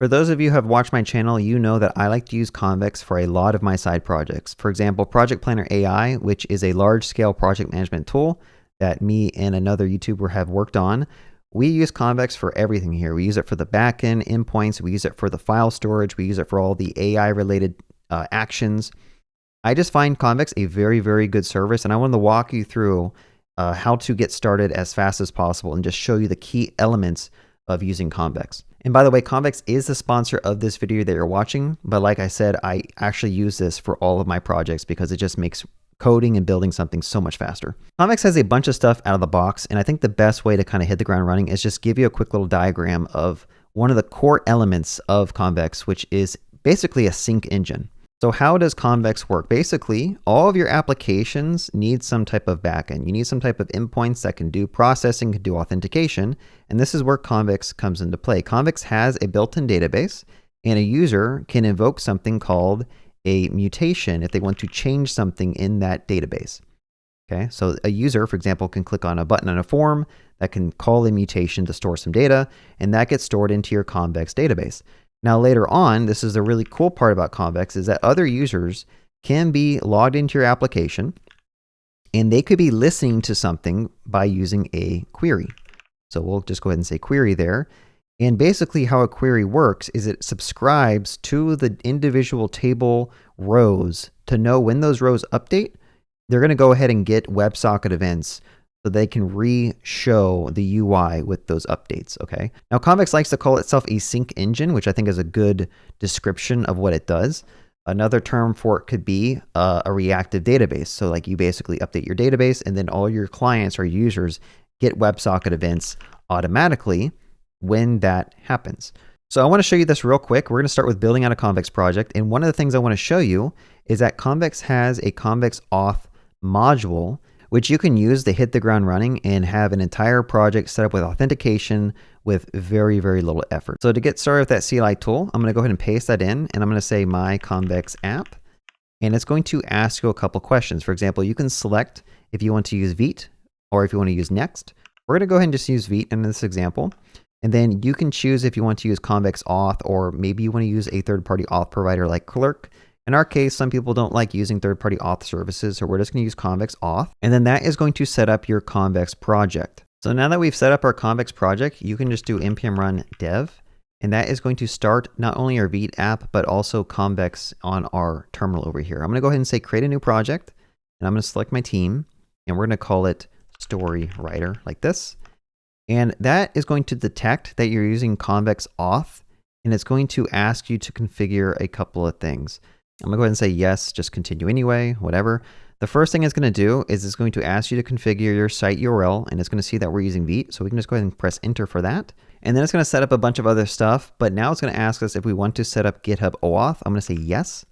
For those of you who have watched my channel, you know that I like to use Convex for a lot of my side projects. For example, Project Planner AI, which is a large-scale project management tool that me and another YouTuber have worked on. We use Convex for everything here. We use it for the backend endpoints. We use it for the file storage. We use it for all the AI-related actions. I just find Convex a very, very good service, and I wanted to walk you through how to get started as fast as possible and just show you the key elements of using Convex. And by the way, Convex is the sponsor of this video that you're watching, but like I said, I actually use this for all of my projects because it just makes coding and building something so much faster. Convex has a bunch of stuff out of the box, and I think the best way to kind of hit the ground running is just give you a quick little diagram of one of the core elements of Convex, which is basically a sync engine. So how does Convex work? Basically, all of your applications need some type of backend. You need some type of endpoints that can do processing, can do authentication, and this is where Convex comes into play. Convex has a built-in database, and a user can invoke something called a mutation if they want to change something in that database. Okay, so a user, for example, can click on a button on a form that can call a mutation to store some data, and that gets stored into your Convex database. Now later on, this is the really cool part about Convex, is that other users can be logged into your application and they could be listening to something by using a query. So we'll just go ahead and say query there. And basically how a query works is it subscribes to the individual table rows to know when those rows update. They're going to go ahead and get WebSocket events so they can re-show the UI with those updates, okay? Now, Convex likes to call itself a sync engine, which I think is a good description of what it does. Another term for it could be a reactive database. So like you basically update your database and then all your clients or users get WebSocket events automatically when that happens. So I want to show you this real quick. We're going to start with building out a Convex project. And one of the things I want to show you is that Convex has a Convex auth module which you can use to hit the ground running and have an entire project set up with authentication with very, very little effort. So to get started with that CLI tool, I'm going to go ahead and paste that in, and I'm going to say my Convex app, and it's going to ask you a couple questions. For example, you can select if you want to use Vite or if you want to use Next. We're going to go ahead and just use Vite in this example, and then you can choose if you want to use Convex Auth or maybe you want to use a third-party auth provider like Clerk. In our case, some people don't like using third-party auth services, so we're just going to use Convex Auth, and then that is going to set up your Convex project. So now that we've set up our Convex project, you can just do npm run dev, and that is going to start not only our Vite app, but also Convex on our terminal over here. I'm going to go ahead and say create a new project, and I'm going to select my team, and we're going to call it Story Writer like this. And that is going to detect that you're using Convex Auth, and it's going to ask you to configure a couple of things. I'm going to go ahead and say yes, just continue anyway, whatever. The first thing it's going to do is it's going to ask you to configure your site URL, and it's going to see that we're using Vite. So we can just go ahead and press enter for that. And then it's going to set up a bunch of other stuff, but now it's going to ask us if we want to set up GitHub OAuth. I'm going to say yes.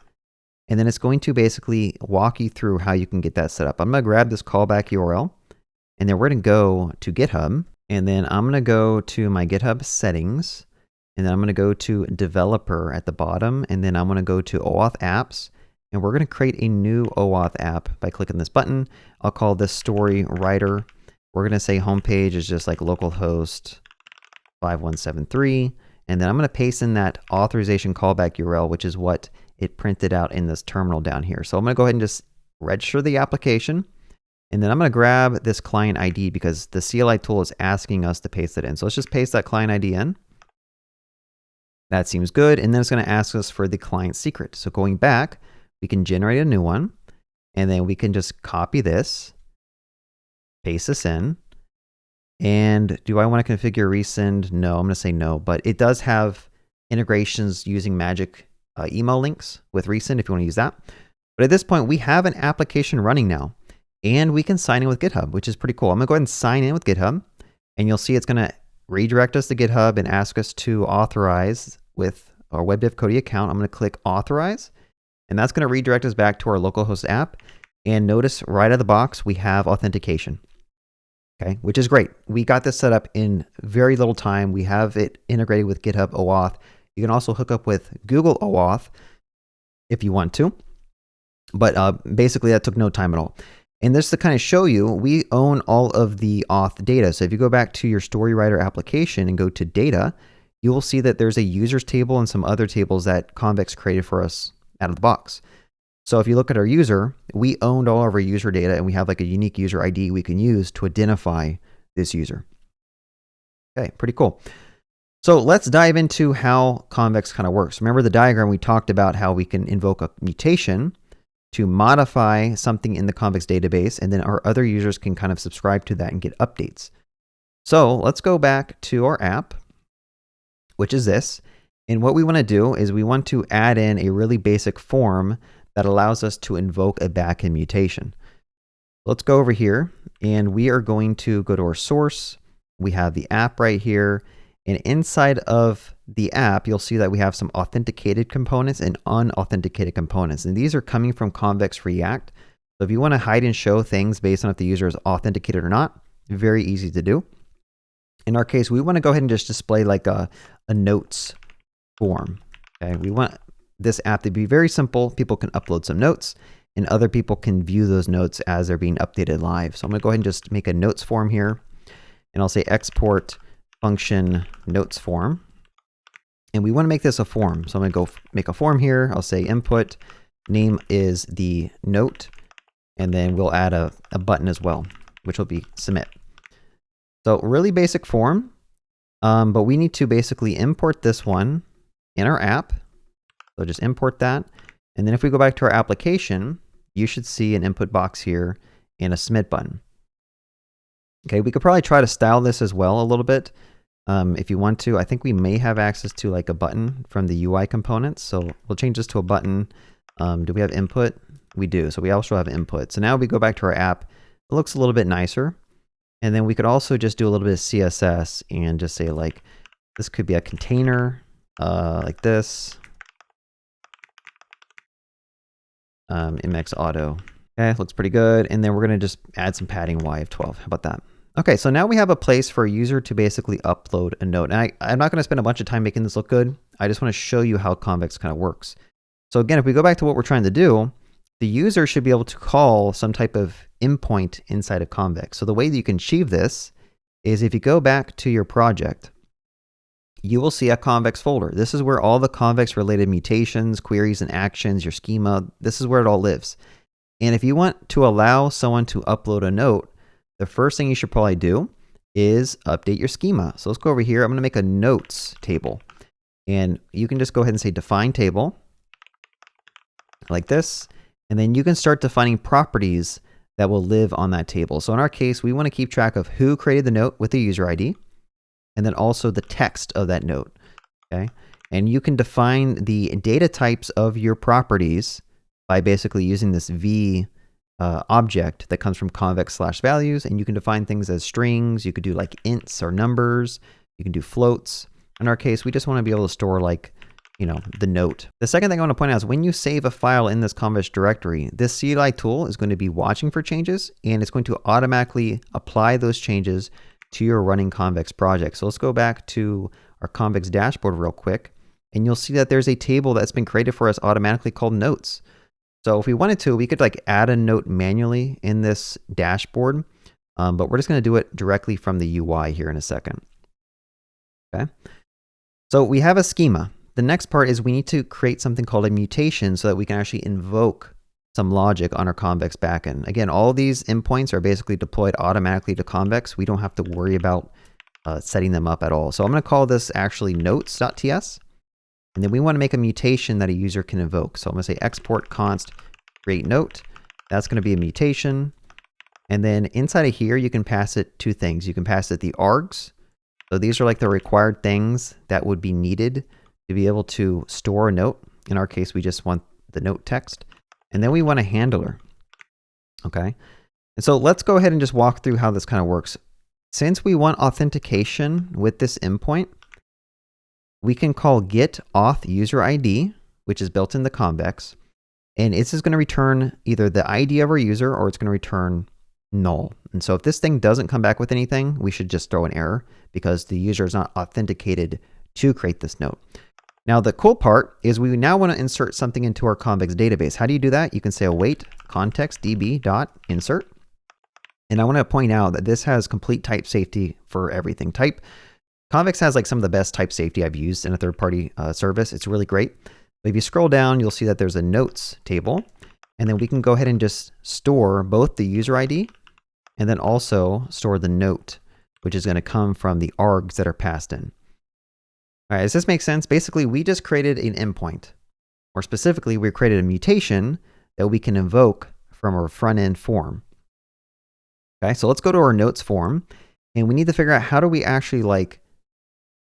And then it's going to basically walk you through how you can get that set up. I'm going to grab this callback URL, and then we're going to go to GitHub, and then I'm going to go to my GitHub settings. And then I'm going to go to developer at the bottom, and then I'm going to go to OAuth apps, and we're going to create a new OAuth app by clicking this button. I'll call this Story Writer. We're going to say homepage is just like localhost 5173, and then I'm going to paste in that authorization callback URL, which is what it printed out in this terminal down here. So I'm going to go ahead and just register the application, and then I'm going to grab this client ID because the CLI tool is asking us to paste it in. So let's just paste that client ID in. That seems good. And then it's going to ask us for the client secret. So going back, we can generate a new one, and then we can just copy this, paste this in. And do I want to configure resend? No, I'm going to say no, but it does have integrations using magic email links with resend if you want to use that. But at this point, we have an application running now, and we can sign in with GitHub, which is pretty cool. I'm going to go ahead and sign in with GitHub, and you'll see it's going to redirect us to GitHub and ask us to authorize with our WebDev Cody account. I'm going to click authorize, and that's going to redirect us back to our localhost app. And notice right out of the box, we have authentication, okay, which is great. We got this set up in very little time. We have it integrated with GitHub OAuth. You can also hook up with Google OAuth if you want to, but basically that took no time at all. And this to kind of show you, we own all of the auth data. So if you go back to your StoryWriter application and go to data, you will see that there's a users table and some other tables that Convex created for us out of the box. So if you look at our user, we owned all of our user data, and we have like a unique user ID we can use to identify this user. Okay, pretty cool. So let's dive into how Convex kind of works. Remember the diagram, we talked about how we can invoke a mutation to modify something in the Convex database, and then our other users can kind of subscribe to that and get updates. So let's go back to our app, which is this. And what we want to do is we want to add in a really basic form that allows us to invoke a backend mutation. Let's go over here, and we are going to go to our source. We have the app right here. And inside of the app, you'll see that we have some authenticated components and unauthenticated components. And these are coming from Convex React. So if you want to hide and show things based on if the user is authenticated or not, very easy to do. In our case, we want to go ahead and just display like a notes form. Okay, we want this app to be very simple. People can upload some notes, and other people can view those notes as they're being updated live. So I'm going to go ahead and just make a notes form here, and I'll say export function notes form. And we want to make this a form. So I'm going to go make a form here. I'll say input, name is the note, and then we'll add a button as well, which will be submit. So really basic form, but we need to basically import this one in our app. So just import that. And then if we go back to our application, you should see an input box here and a submit button. Okay, we could probably try to style this as well a little bit. If you want to, I think we may have access to like a button from the UI components. So we'll change this to a button. Do we have input? We do. So we also have input. So now we go back to our app. It looks a little bit nicer. And then we could also just do a little bit of CSS and just say like, this could be a container like this. MX auto. Okay, looks pretty good. And then we're going to just add some padding Y of 12. How about that? Okay, so now we have a place for a user to basically upload a note. And I'm not going to spend a bunch of time making this look good. I just want to show you how Convex kind of works. So again, if we go back to what we're trying to do, the user should be able to call some type of endpoint inside of Convex. So the way that you can achieve this is if you go back to your project, you will see a Convex folder. This is where all the Convex related mutations, queries, and actions, your schema, this is where it all lives. And if you want to allow someone to upload a note, the first thing you should probably do is update your schema. So let's go over here. I'm going to make a notes table. And you can just go ahead and say define table like this. And then you can start defining properties that will live on that table. So in our case, we want to keep track of who created the note with the user ID, and then also the text of that note. Okay. And you can define the data types of your properties by basically using this V object that comes from convex/values, and you can define things as strings. You could do like ints or numbers. You can do floats. In our case, we just want to be able to store like, you know, the note. The second thing I want to point out is when you save a file in this Convex directory, this CLI tool is going to be watching for changes, and it's going to automatically apply those changes to your running Convex project. So let's go back to our Convex dashboard real quick, and you'll see that there's a table that's been created for us automatically called notes. So if we wanted to, we could like add a note manually in this dashboard, but we're just going to do it directly from the UI here in a second. Okay. So we have a schema. The next part is we need to create something called a mutation so that we can actually invoke some logic on our Convex backend. Again, all these endpoints are basically deployed automatically to Convex. We don't have to worry about setting them up at all. So I'm going to call this actually notes.ts. And then we want to make a mutation that a user can invoke. So I'm going to say export const create note. That's going to be a mutation. And then inside of here, you can pass it two things. You can pass it the args. So these are like the required things that would be needed to be able to store a note. In our case, we just want the note text. And then we want a handler. Okay. And so let's go ahead and just walk through how this kind of works. Since we want authentication with this endpoint, we can call get auth user ID, which is built in the Convex. And this is going to return either the ID of our user or it's going to return null. And so if this thing doesn't come back with anything, we should just throw an error because the user is not authenticated to create this note. Now, the cool part is we now want to insert something into our Convex database. How do you do that? You can say await context db.insert. And I want to point out that this has complete type safety for everything. Convex has like some of the best type safety I've used in a third-party service. It's really great. But if you scroll down, you'll see that there's a notes table. And then we can go ahead and just store both the user ID and then also store the note, which is going to come from the args that are passed in. All right, does this make sense? Basically, we just created an endpoint. More specifically, we created a mutation that we can invoke from our front-end form. Okay, so let's go to our notes form, and we need to figure out how do we actually like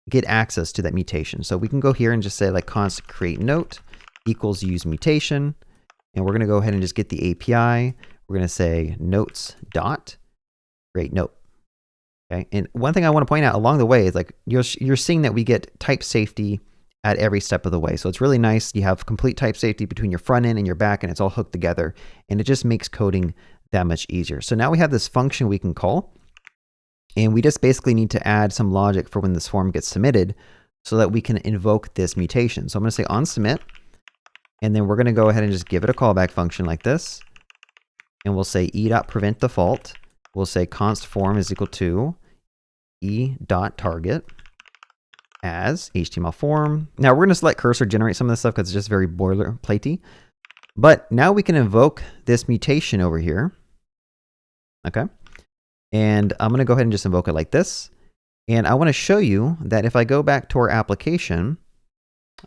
get access to that mutation. So we can go here and just say like const create note equals use mutation, and we're going to go ahead and just get the API. We're going to say notes dot create note. Okay, and one thing I want to point out along the way is like you're seeing that we get type safety at every step of the way. So it's really nice. You have complete type safety between your front end and your back end. It's all hooked together, and it just makes coding that much easier. So now we have this function we can call, and we just basically need to add some logic for when this form gets submitted so that we can invoke this mutation. So I'm going to say on submit, and then we're going to go ahead and just give it a callback function like this. And we'll say e.prevent default. We'll say const form is equal to e.target as HTML form. Now we're going to let cursor generate some of this stuff because it's just very boilerplatey. But now we can invoke this mutation over here. Okay. And I'm going to go ahead and just invoke it like this. And I want to show you that if I go back to our application,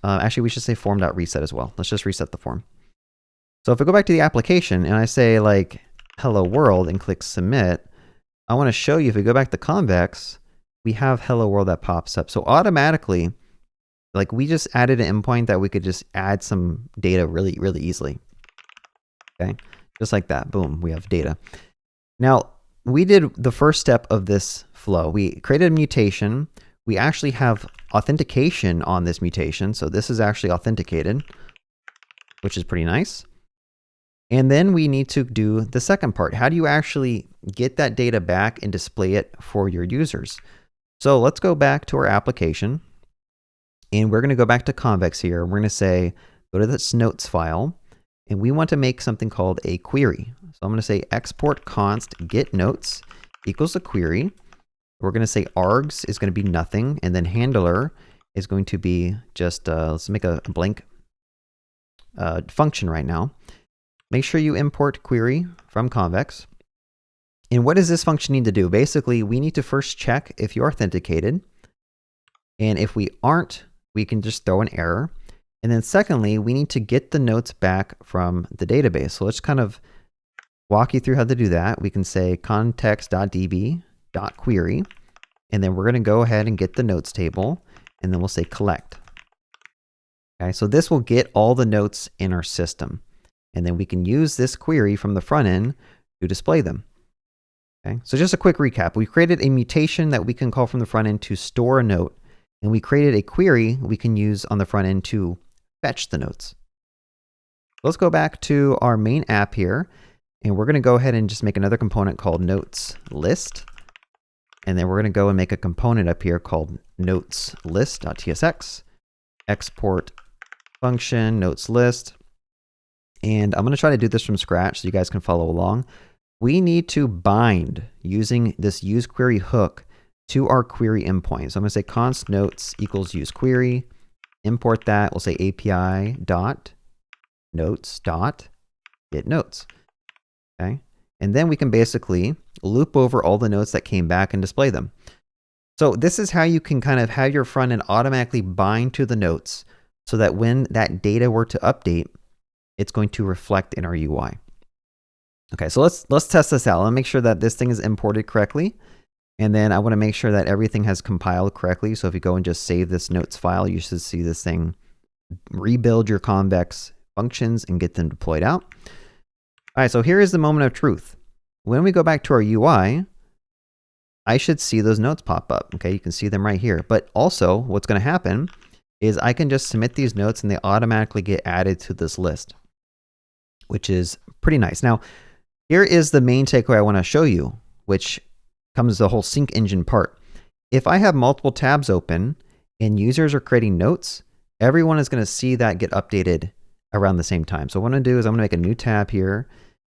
actually we should say form.reset as well. Let's just reset the form. So if I go back to the application and I say like hello world and click submit, I want to show you if we go back to Convex, we have hello world that pops up. So automatically, like we just added an endpoint that we could just add some data really, really easily. Okay, just like that. Boom, we have data. Now, we did the first step of this flow. We created a mutation. We actually have authentication on this mutation. So this is actually authenticated, which is pretty nice. And then we need to do the second part. How do you actually get that data back and display it for your users? So let's go back to our application. And we're going to go back to Convex here. We're going to say, go to this notes file. And we want to make something called a query. So I'm going to say export const get notes equals a query. We're going to say args is going to be nothing. And then handler is going to be just, let's make a blank function right now. Make sure you import query from Convex. And what does this function need to do? Basically, we need to first check if you're authenticated. And if we aren't, we can just throw an error. And then secondly, we need to get the notes back from the database. So let's kind of walk you through how to do that. We can say context.db.query, and then we're going to go ahead and get the notes table, and then we'll say collect. Okay, so this will get all the notes in our system. And then we can use this query from the front end to display them. Okay, so just a quick recap. We created a mutation that we can call from the front end to store a note, and we created a query we can use on the front end to fetch the notes. Let's go back to our main app here, and we're going to go ahead and just make another component called notes list. And then we're going to go and make a component up here called notes list.tsx, export function notes list. And I'm going to try to do this from scratch so you guys can follow along. We need to bind using this use query hook to our query endpoint. So I'm going to say const notes equals use query. Import that. We'll say API dot notes dot get notes. Okay. And then we can basically loop over all the notes that came back and display them. So this is how you can kind of have your front end automatically bind to the notes so that when that data were to update, it's going to reflect in our UI. Okay, so let's test this out. Let me make sure that this thing is imported correctly. And then I want to make sure that everything has compiled correctly. So if you go and just save this notes file, you should see this thing rebuild your Convex functions and get them deployed out. All right, so here is the moment of truth. When we go back to our UI, I should see those notes pop up. Okay, you can see them right here. But also what's going to happen is I can just submit these notes and they automatically get added to this list, which is pretty nice. Now, here is the main takeaway I want to show you, which comes the whole sync engine part. If I have multiple tabs open and users are creating notes, everyone is going to see that get updated around the same time. So what I'm going to do is I'm going to make a new tab here,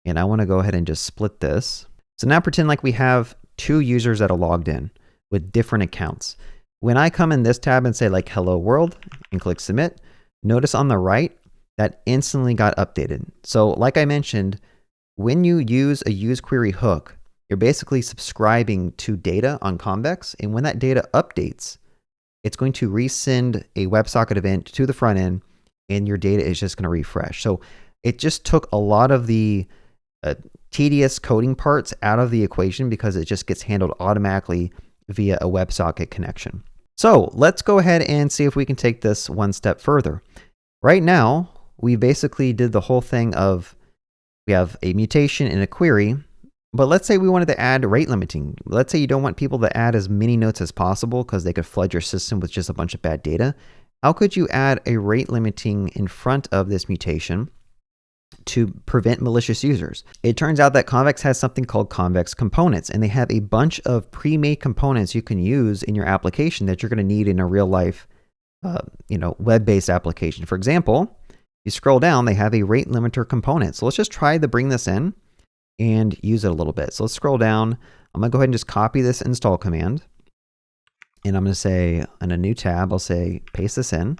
and I want to go ahead and just split this. So now pretend like we have two users that are logged in with different accounts. When I come in this tab and say like hello world and click submit, notice on the right that instantly got updated. So like I mentioned, when you use a use query hook, you're basically subscribing to data on Convex, and when that data updates, it's going to resend a WebSocket event to the front end, and your data is just going to refresh. So it just took a lot of the tedious coding parts out of the equation because it just gets handled automatically via a WebSocket connection. So let's go ahead and see if we can take this one step further. Right now, we basically did the whole thing of we have a mutation in a query, but let's say we wanted to add rate limiting. Let's say you don't want people to add as many notes as possible because they could flood your system with just a bunch of bad data. How could you add a rate limiting in front of this mutation to prevent malicious users? It turns out that Convex has something called Convex components, and they have a bunch of pre-made components you can use in your application that you're going to need in a real life, web-based application. For example, you scroll down, they have a rate limiter component. So let's just try to bring this in and use it a little bit. So let's scroll down. I'm going to go ahead and just copy this install command. And I'm going to say in a new tab, I'll say paste this in.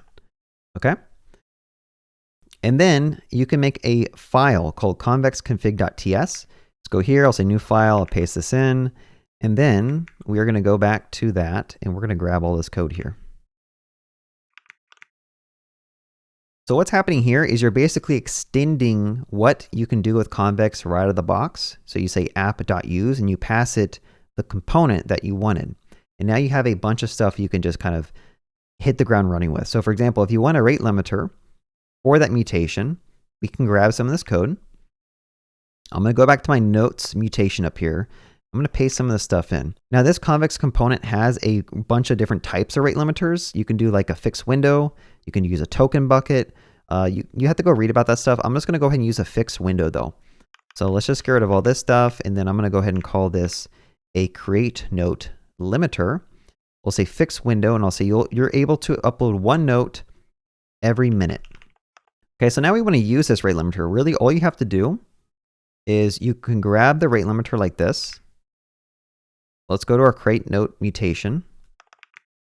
Okay. And then you can make a file called convexconfig.ts. Let's go here. I'll say new file. I'll paste this in. And then we are going to go back to that and we're going to grab all this code here. So what's happening here is you're basically extending what you can do with Convex right out of the box. So you say app.use and you pass it the component that you wanted. And now you have a bunch of stuff you can just kind of hit the ground running with. So for example, if you want a rate limiter for that mutation, we can grab some of this code. I'm going to go back to my notes mutation up here. I'm going to paste some of this stuff in. Now this Convex component has a bunch of different types of rate limiters. You can do like a fixed window. You can use a token bucket. You have to go read about that stuff. I'm just going to go ahead and use a fixed window though. So let's just get rid of all this stuff. And then I'm going to go ahead and call this a create note limiter. We'll say fixed window and I'll say you're able to upload one note every minute. Okay, so now we want to use this rate limiter. Really all you have to do is you can grab the rate limiter like this. Let's go to our create note mutation.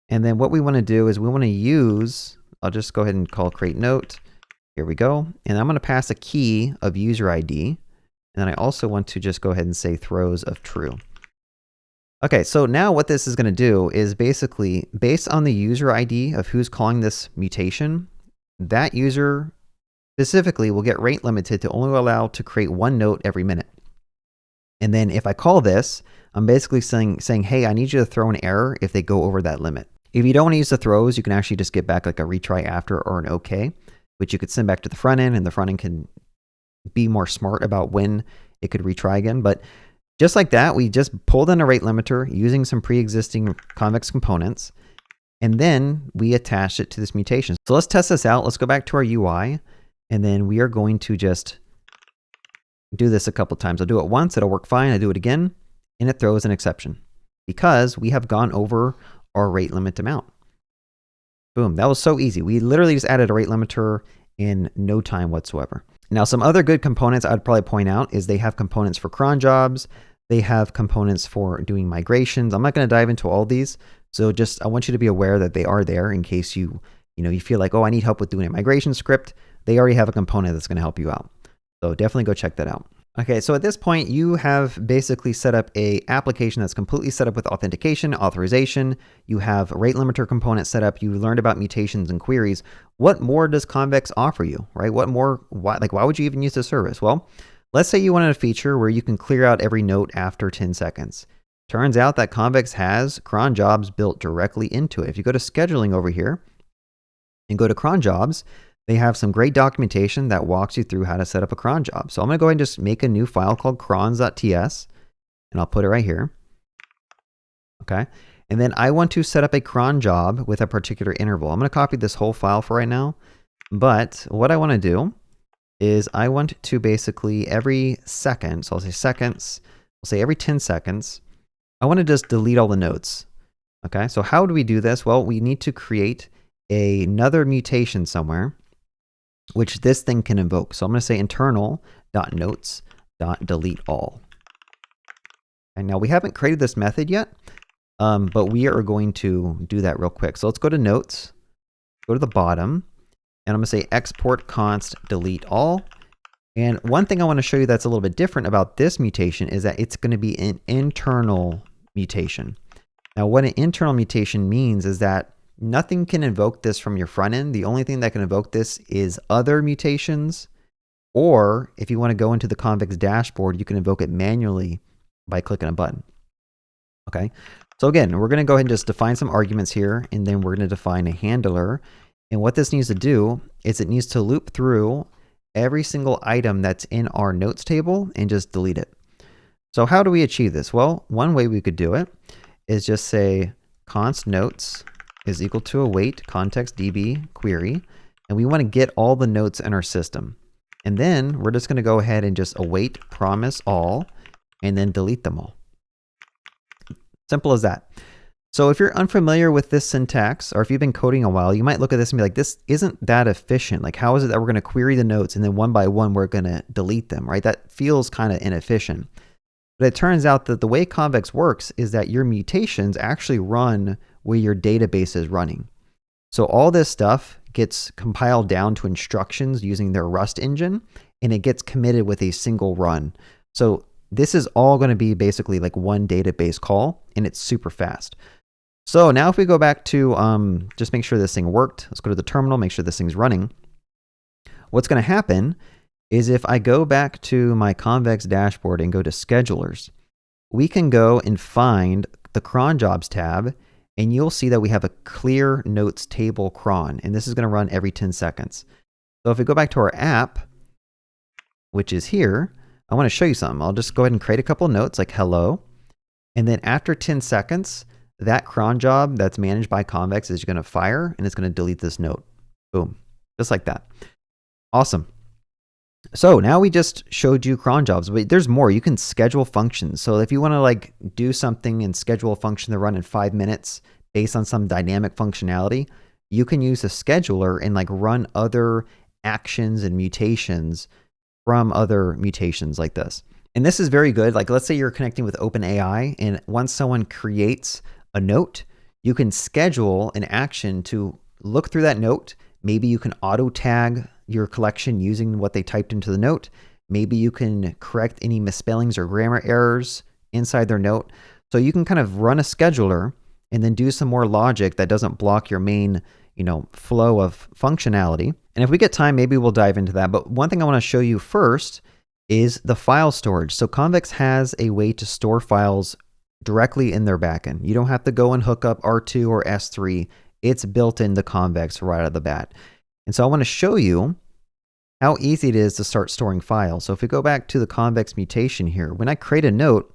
And then what we want to do is we want to use, I'll just go ahead and call create note. Here we go. And I'm going to pass a key of user ID. And then I also want to just go ahead and say throws of true. Okay, so now what this is going to do is basically based on the user ID of who's calling this mutation, that user specifically will get rate limited to only allow to create one note every minute. And then if I call this, I'm basically saying, hey, I need you to throw an error if they go over that limit. If you don't want to use the throws, you can actually just get back like a retry after or an OK, which you could send back to the front end and the front end can be more smart about when it could retry again. But just like that, we just pulled in a rate limiter using some pre-existing Convex components, and then we attached it to this mutation. So let's test this out. Let's go back to our UI, and then we are going to just do this a couple times. I'll do it once, it'll work fine. I do it again, and it throws an exception because we have gone over our rate limit amount. Boom, that was so easy. We literally just added a rate limiter in no time whatsoever. Now, some other good components I'd probably point out is they have components for cron jobs. They have components for doing migrations. I'm not going to dive into all these. So I want you to be aware that they are there in case you feel like, oh, I need help with doing a migration script. They already have a component that's going to help you out. So definitely go check that out. Okay, so at this point, you have basically set up a application that's completely set up with authentication, authorization. You have a rate limiter component set up. You learned about mutations and queries. What more does Convex offer you, right? What more, why would you even use the service? Well, let's say you wanted a feature where you can clear out every note after 10 seconds. Turns out that Convex has cron jobs built directly into it. If you go to scheduling over here and go to cron jobs, they have some great documentation that walks you through how to set up a cron job. So I'm going to go ahead and just make a new file called crons.ts, and I'll put it right here. Okay. And then I want to set up a cron job with a particular interval. I'm going to copy this whole file for right now. But what I want to do is I want to basically every second, so I'll say seconds, I'll say every 10 seconds, I want to just delete all the nodes. Okay. So how do we do this? Well, we need to create another mutation somewhere, which this thing can invoke. So I'm going to say internal.notes.delete all. And now we haven't created this method yet. but we are going to do that real quick. So let's go to notes, go to the bottom, and I'm going to say export const delete all. And one thing I want to show you that's a little bit different about this mutation is that it's going to be an internal mutation. Now, what an internal mutation means is that nothing can invoke this from your front end. The only thing that can invoke this is other mutations, or if you want to go into the Convex dashboard, you can invoke it manually by clicking a button. Okay, so again, we're going to go ahead and just define some arguments here, and then we're going to define a handler. And what this needs to do is it needs to loop through every single item that's in our notes table and just delete it. So how do we achieve this? Well, one way we could do it is just say const notes is equal to await context db query, and we want to get all the notes in our system. And then we're just going to go ahead and just await promise all, and then delete them all. Simple as that. So if you're unfamiliar with this syntax, or if you've been coding a while, you might look at this and be like, this isn't that efficient. Like, how is it that we're going to query the notes and then one by one we're going to delete them, right? That feels kind of inefficient. But it turns out that the way Convex works is that your mutations actually run where your database is running. So all this stuff gets compiled down to instructions using their Rust engine, and it gets committed with a single run. So this is all going to be basically like one database call, and it's super fast. So now if we go back to just make sure this thing worked, let's go to the terminal, make sure this thing's running. What's going to happen is if I go back to my Convex dashboard and go to schedulers, we can go and find the cron jobs tab, and you'll see that we have a clear notes table cron, and this is going to run every 10 seconds. So if we go back to our app, which is here, I want to show you something. I'll just go ahead and create a couple of notes like hello, and then after 10 seconds, that cron job that's managed by Convex is going to fire, and it's going to delete this note. Boom. Just like that. Awesome. So now we just showed you cron jobs, but there's more. You can schedule functions. So if you want to like do something and schedule a function to run in 5 minutes based on some dynamic functionality, you can use a scheduler and like run other actions and mutations from other mutations like this. And this is very good. Like, let's say you're connecting with OpenAI, and once someone creates a note, you can schedule an action to look through that note. Maybe you can auto tag your collection using what they typed into the note. Maybe you can correct any misspellings or grammar errors inside their note. So you can kind of run a scheduler and then do some more logic that doesn't block your main, flow of functionality. And if we get time, maybe we'll dive into that. But one thing I want to show you first is the file storage. So Convex has a way to store files directly in their backend. You don't have to go and hook up R2 or S3. It's built into Convex right out of the bat. And so I want to show you how easy it is to start storing files. So if we go back to the Convex mutation here, when I create a note,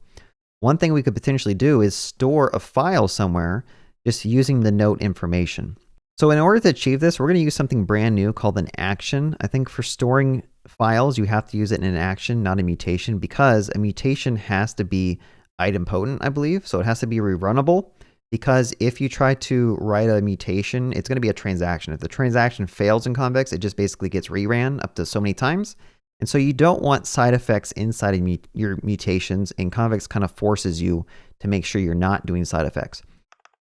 one thing we could potentially do is store a file somewhere just using the note information. So in order to achieve this, we're going to use something brand new called an action. I think for storing files, you have to use it in an action, not a mutation, because a mutation has to be idempotent, I believe. So it has to be rerunnable, because if you try to write a mutation, it's going to be a transaction. If the transaction fails in Convex, it just basically gets reran up to so many times. And so you don't want side effects inside of your mutations, and Convex kind of forces you to make sure you're not doing side effects.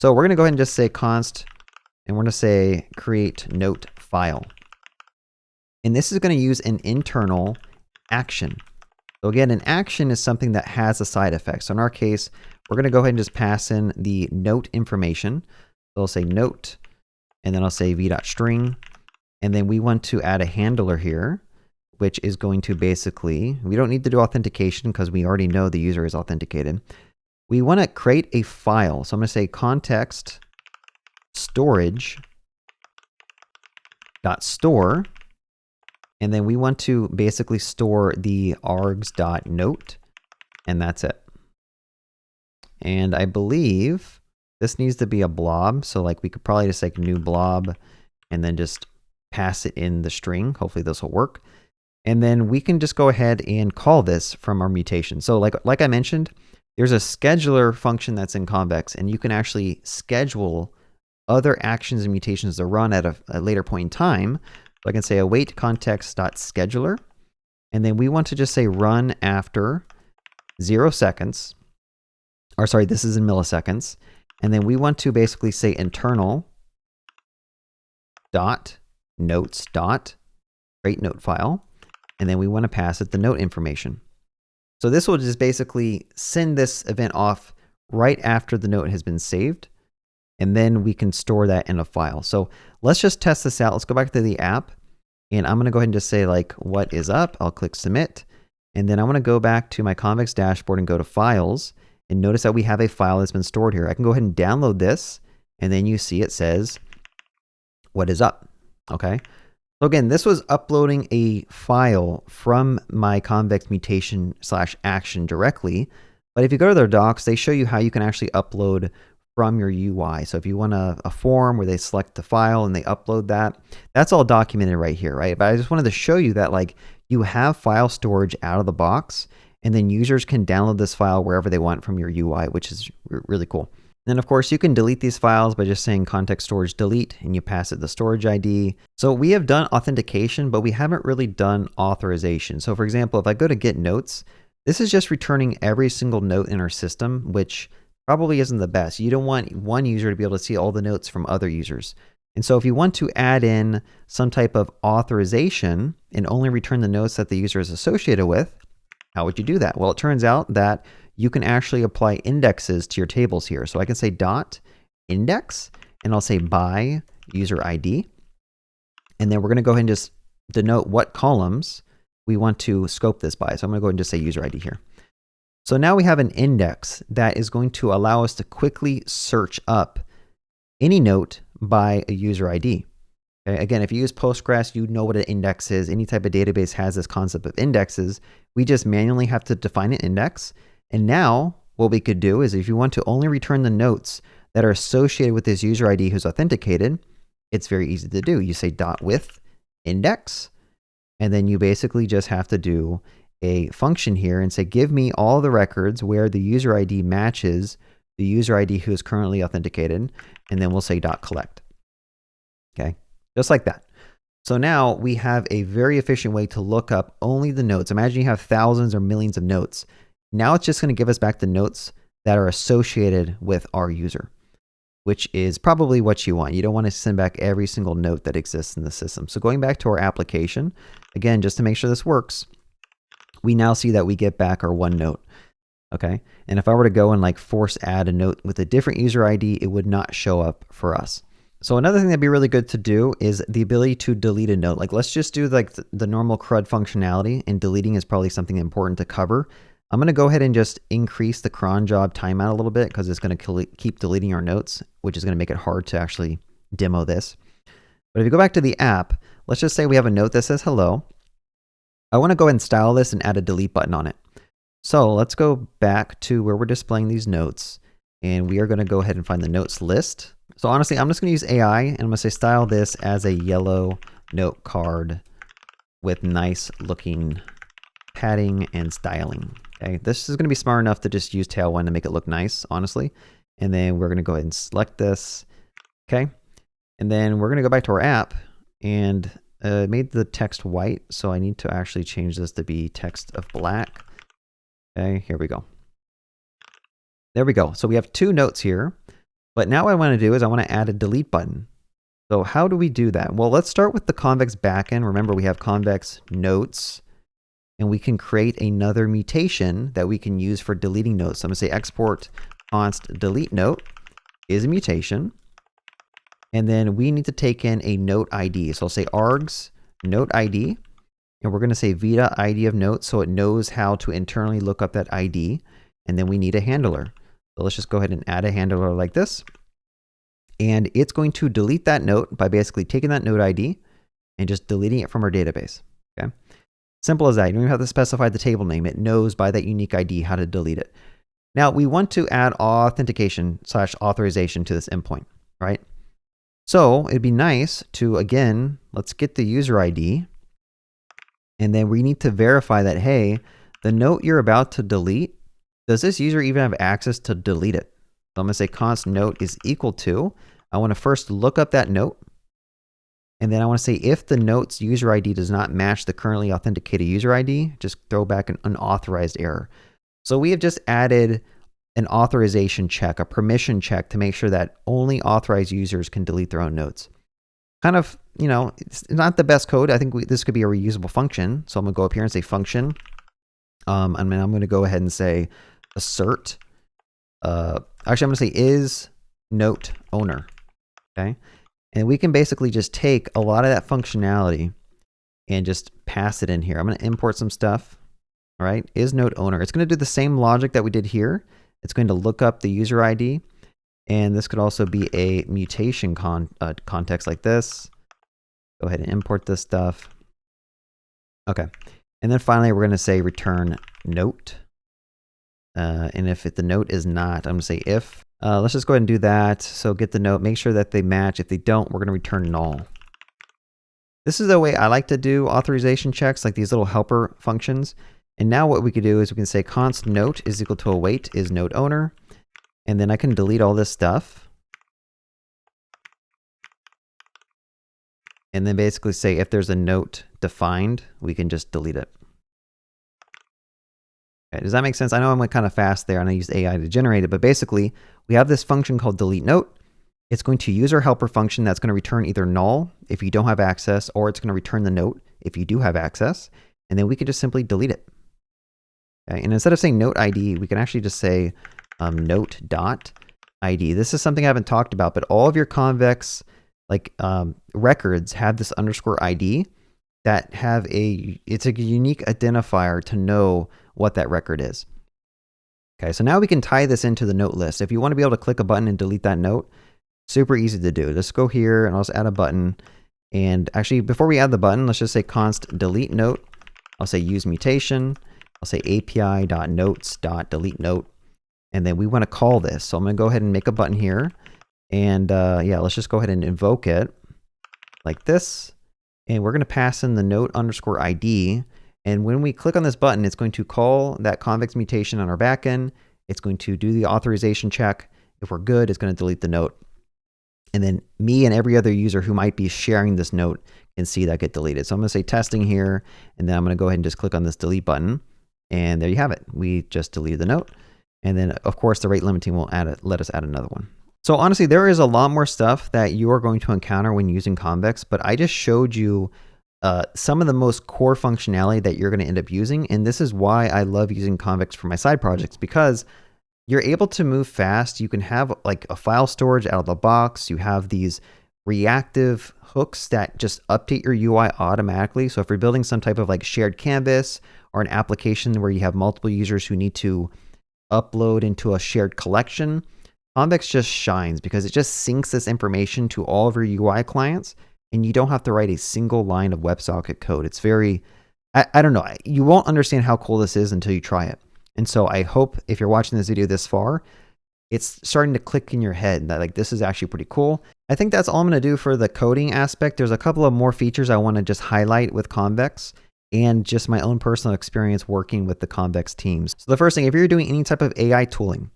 So we're going to go ahead and just say const, and we're going to say create note file. And this is going to use an internal action. So again, an action is something that has a side effect. So in our case, we're going to go ahead and just pass in the note information. So I'll say note, and then I'll say v.string. And then we want to add a handler here, which is going to basically, we don't need to do authentication because we already know the user is authenticated. We want to create a file. So I'm going to say context storage dot store, and then we want to basically store the args.note, and that's it. And I believe this needs to be a blob. So like we could probably just like new blob and then just pass it in the string. Hopefully this will work. And then we can just go ahead and call this from our mutation. So like I mentioned, there's a scheduler function that's in Convex, and you can actually schedule other actions and mutations to run at a later point in time. So I can say await context.scheduler, and then we want to just say run after 0 seconds. Or sorry, this is in milliseconds. And then we want to basically say internal dot notes dot create note file. And then we want to pass it the note information. So this will just basically send this event off right after the note has been saved. And then we can store that in a file. So let's just test this out. Let's go back to the app. And I'm going to go ahead and just say like, what is up? I'll click submit. And then I want to go back to my Convex dashboard and go to files. And notice that we have a file that's been stored here. I can go ahead and download this. And then you see it says, what is up? Okay. So again, this was uploading a file from my Convex mutation / action directly. But if you go to their docs, they show you how you can actually upload from your UI. So if you want a form where they select the file and they upload that, that's all documented right here, right? But I just wanted to show you that like you have file storage out of the box, and then users can download this file wherever they want from your UI, which is really cool. And then of course you can delete these files by just saying context storage delete, and you pass it the storage ID. So we have done authentication, but we haven't really done authorization. So for example, if I go to get notes, this is just returning every single note in our system, which probably isn't the best. You don't want one user to be able to see all the notes from other users. And so if you want to add in some type of authorization and only return the notes that the user is associated with, how would you do that? Well, it turns out that you can actually apply indexes to your tables here. So I can say dot index, and I'll say by user ID. And then we're going to go ahead and just denote what columns we want to scope this by. So I'm going to go ahead and just say user ID here. So now we have an index that is going to allow us to quickly search up any note by a user ID. Okay? Again, if you use Postgres, you know what an index is. Any type of database has this concept of indexes. We just manually have to define an index. And now what we could do is if you want to only return the notes that are associated with this user ID who's authenticated, it's very easy to do. You say dot with index, and then you basically just have to do a function here and say, give me all the records where the user ID matches the user ID who is currently authenticated. And then we'll say dot collect. Okay, just like that. So now we have a very efficient way to look up only the notes. Imagine you have thousands or millions of notes. Now it's just going to give us back the notes that are associated with our user, which is probably what you want. You don't want to send back every single note that exists in the system. So going back to our application, again, just to make sure this works, we now see that we get back our one note. Okay. And if I were to go and like force add a note with a different user ID, it would not show up for us. So another thing that'd be really good to do is the ability to delete a note. Like let's just do like the normal CRUD functionality, and deleting is probably something important to cover. I'm going to go ahead and just increase the cron job timeout a little bit because it's going to keep deleting our notes, which is going to make it hard to actually demo this. But if you go back to the app, let's just say we have a note that says hello. I want to go ahead and style this and add a delete button on it. So let's go back to where we're displaying these notes, and we are going to go ahead and find the notes list. So honestly, I'm just going to use AI, and I'm going to say style this as a yellow note card with nice looking padding and styling. Okay, this is going to be smart enough to just use Tailwind to make it look nice, honestly. And then we're going to go ahead and select this. Okay, and then we're going to go back to our app, and made the text white, so I need to actually change this to be text of black. Okay, here we go. There we go. So we have two notes here, but now what I want to do is I want to add a delete button. So how do we do that? Well, let's start with the Convex backend. Remember, we have Convex notes, and we can create another mutation that we can use for deleting notes. So I'm going to say export const delete note is a mutation. And then we need to take in a note ID. So I'll say args note ID, and we're going to say vita ID of note so it knows how to internally look up that ID. And then we need a handler. So let's just go ahead and add a handler like this. And it's going to delete that note by basically taking that note ID and just deleting it from our database. Okay, simple as that. You don't even have to specify the table name. It knows by that unique ID how to delete it. Now we want to add authentication / authorization to this endpoint, right? So it'd be nice to, again, let's get the user ID, and then we need to verify that, hey, the note you're about to delete, does this user even have access to delete it? So I'm going to say const note is equal to, I want to first look up that note, and then I want to say if the note's user ID does not match the currently authenticated user ID, just throw back an unauthorized error. So we have just added an authorization check, a permission check to make sure that only authorized users can delete their own notes. Kind of, it's not the best code. I think this could be a reusable function. So I'm going to go up here and say function. I'm going to go ahead and say assert. Actually, I'm going to say is note owner. Okay. And we can basically just take a lot of that functionality and just pass it in here. I'm going to import some stuff. All right. Is note owner. It's going to do the same logic that we did here. It's going to look up the user ID. And this could also be a mutation context like this. Go ahead and import this stuff. Okay. And then finally, we're going to say return note. And if the note is not, I'm going to say if. Let's just go ahead and do that. So get the note, make sure that they match. If they don't, we're going to return null. This is the way I like to do authorization checks, like these little helper functions. And now what we could do is we can say const note is equal to await is note owner. And then I can delete all this stuff. And then basically say if there's a note defined, we can just delete it. Okay, does that make sense? I know I went kind of fast there and I used AI to generate it, but basically we have this function called delete note. It's going to use our helper function that's going to return either null if you don't have access, or it's going to return the note if you do have access. And then we can just simply delete it. Okay, and instead of saying note ID, we can actually just say note.id. This is something I haven't talked about, but all of your Convex records have this underscore ID that have it's a unique identifier to know what that record is. Okay, so now we can tie this into the note list. If you want to be able to click a button and delete that note, super easy to do. Let's go here and I'll just add a button. And actually, before we add the button, let's just say const delete note. I'll say use mutation. I'll say api.notes.delete note. And then we want to call this. So I'm going to go ahead and make a button here. And yeah, let's just go ahead and invoke it like this. And we're going to pass in the note underscore ID. And when we click on this button, it's going to call that convex mutation on our backend. It's going to do the authorization check. If we're good, it's going to delete the note. And then me and every other user who might be sharing this note can see that get deleted. So I'm going to say testing here, and then I'm going to go ahead and just click on this delete button. And there you have it. We just deleted the note. And then, of course, the rate limiting will let us add another one. So honestly, there is a lot more stuff that you are going to encounter when using Convex, but I just showed you some of the most core functionality that you're going to end up using. And this is why I love using Convex for my side projects, because you're able to move fast. You can have like a file storage out of the box. You have these reactive hooks that just update your UI automatically. So if you're building some type of like shared canvas or an application where you have multiple users who need to upload into a shared collection, Convex just shines because it just syncs this information to all of your UI clients, and you don't have to write a single line of WebSocket code. It's very, I don't know, you won't understand how cool this is until you try it. And so I hope if you're watching this video this far, it's starting to click in your head that like this is actually pretty cool. I think that's all I'm going to do for the coding aspect. There's a couple of more features I want to just highlight with Convex and just my own personal experience working with the Convex teams. So the first thing, if you're doing any type of AI tooling,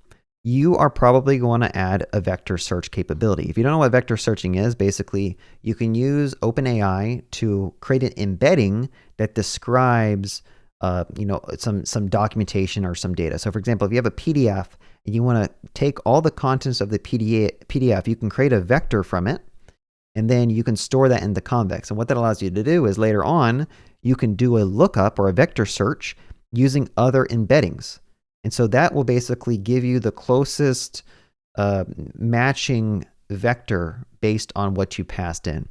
you are probably going to add a vector search capability. If you don't know what vector searching is, basically you can use OpenAI to create an embedding that describes some documentation or some data. So for example, if you have a PDF and you want to take all the contents of the PDF, you can create a vector from it, and then you can store that in the Convex. And what that allows you to do is later on, you can do a lookup or a vector search using other embeddings. And so that will basically give you the closest matching vector based on what you passed in.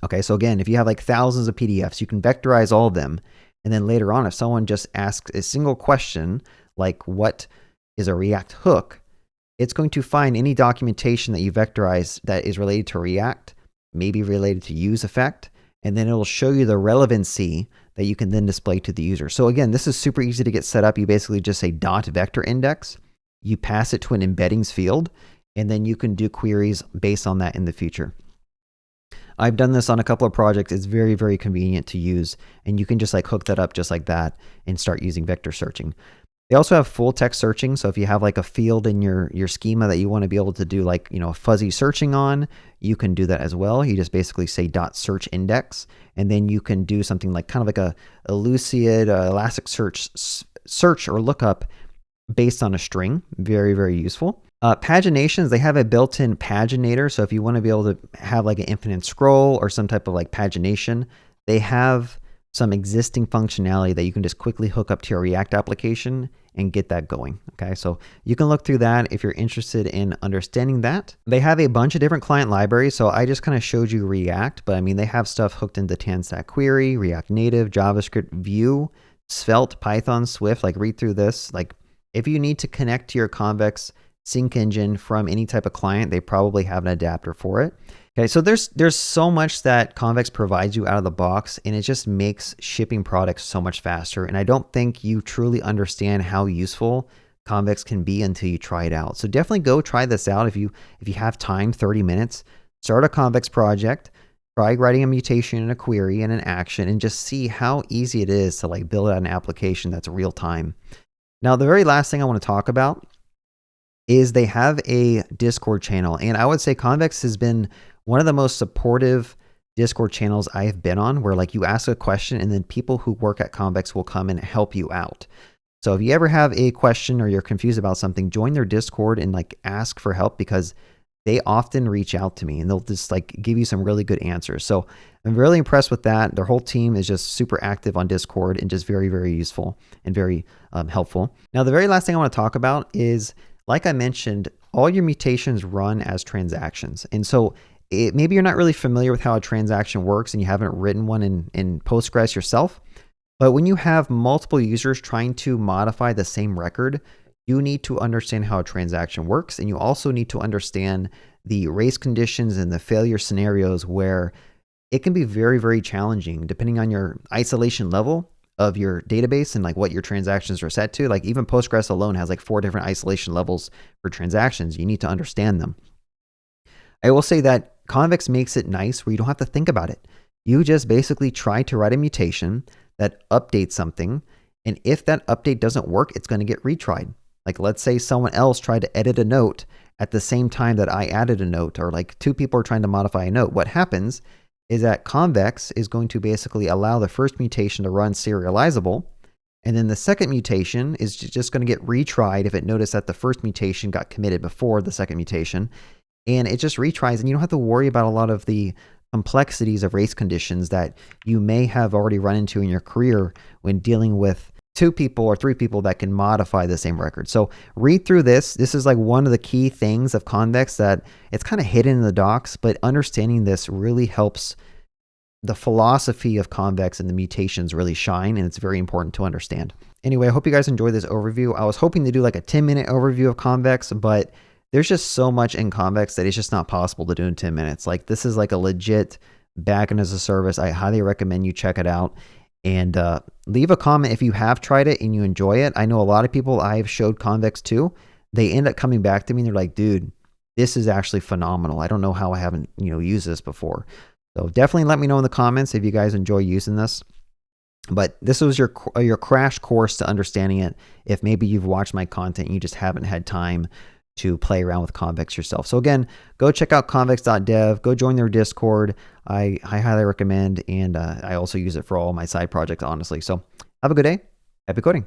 Okay, so again, if you have like thousands of PDFs, you can vectorize all of them. And then later on, if someone just asks a single question, like what is a React hook, it's going to find any documentation that you vectorize that is related to React, maybe related to use effect, and then it will show you the relevancy that you can then display to the user. So again, this is super easy to get set up. You basically just say .vector index, you pass it to an embeddings field, and then you can do queries based on that in the future. I've done this on a couple of projects. It's very, very convenient to use, and you can just like hook that up just like that and start using vector searching. They also have full text searching. So if you have like a field in your schema that you want to be able to do like, fuzzy searching on, you can do that as well. You just basically say .search index, and then you can do something like kind of like a Elucid Elasticsearch search or lookup based on a string. Very, very useful. Paginations, they have a built-in paginator. So if you want to be able to have like an infinite scroll or some type of like pagination, they have some existing functionality that you can just quickly hook up to your React application and get that going. Okay, so you can look through that if you're interested in understanding that. They have a bunch of different client libraries. So I just kind of showed you React, but I mean, they have stuff hooked into TanStack Query, React Native, JavaScript, Vue, Svelte, Python, Swift. Like read through this. Like if you need to connect to your Convex sync engine from any type of client, they probably have an adapter for it. Okay, so there's so much that Convex provides you out of the box, and it just makes shipping products so much faster. And I don't think you truly understand how useful Convex can be until you try it out. So definitely go try this out if you have time, 30 minutes. Start a Convex project, try writing a mutation and a query and an action, and just see how easy it is to like build out an application that's real time. Now, the very last thing I want to talk about is they have a Discord channel, and I would say Convex has been one of the most supportive Discord channels I have been on, where like you ask a question and then people who work at Convex will come and help you out. So if you ever have a question or you're confused about something, join their Discord and like ask for help, because they often reach out to me and they'll just like give you some really good answers. So I'm really impressed with that. Their whole team is just super active on Discord and just very, very useful and very helpful. Now, the very last thing I want to talk about is, like I mentioned, all your mutations run as transactions. And so maybe you're not really familiar with how a transaction works and you haven't written one in Postgres yourself. But when you have multiple users trying to modify the same record, you need to understand how a transaction works. And you also need to understand the race conditions and the failure scenarios where it can be very, very challenging depending on your isolation level of your database and like what your transactions are set to. Like even Postgres alone has like 4 different isolation levels for transactions. You need to understand them. I will say that Convex makes it nice where you don't have to think about it. You just basically try to write a mutation that updates something. And if that update doesn't work, it's going to get retried. Like let's say someone else tried to edit a note at the same time that I added a note, or like 2 people are trying to modify a note. What happens is that Convex is going to basically allow the first mutation to run serializable. And then the second mutation is just going to get retried if it noticed that the first mutation got committed before the second mutation. And it just retries, and you don't have to worry about a lot of the complexities of race conditions that you may have already run into in your career when dealing with 2 people or 3 people that can modify the same record. So read through this. This is like one of the key things of Convex that it's kind of hidden in the docs, but understanding this really helps the philosophy of Convex and the mutations really shine, and it's very important to understand. Anyway, I hope you guys enjoyed this overview. I was hoping to do like a 10-minute overview of Convex, but there's just so much in Convex that it's just not possible to do in 10 minutes. Like this is like a legit backend as a service. I highly recommend you check it out, and leave a comment if you have tried it and you enjoy it. I know a lot of people I've showed Convex to, they end up coming back to me and they're like, dude, this is actually phenomenal. I don't know how I haven't, used this before. So definitely let me know in the comments if you guys enjoy using this. But this was your crash course to understanding it. If maybe you've watched my content and you just haven't had time to play around with Convex yourself. So again, go check out convex.dev, go join their Discord. I highly recommend, and I also use it for all my side projects, honestly. So have a good day. Happy coding.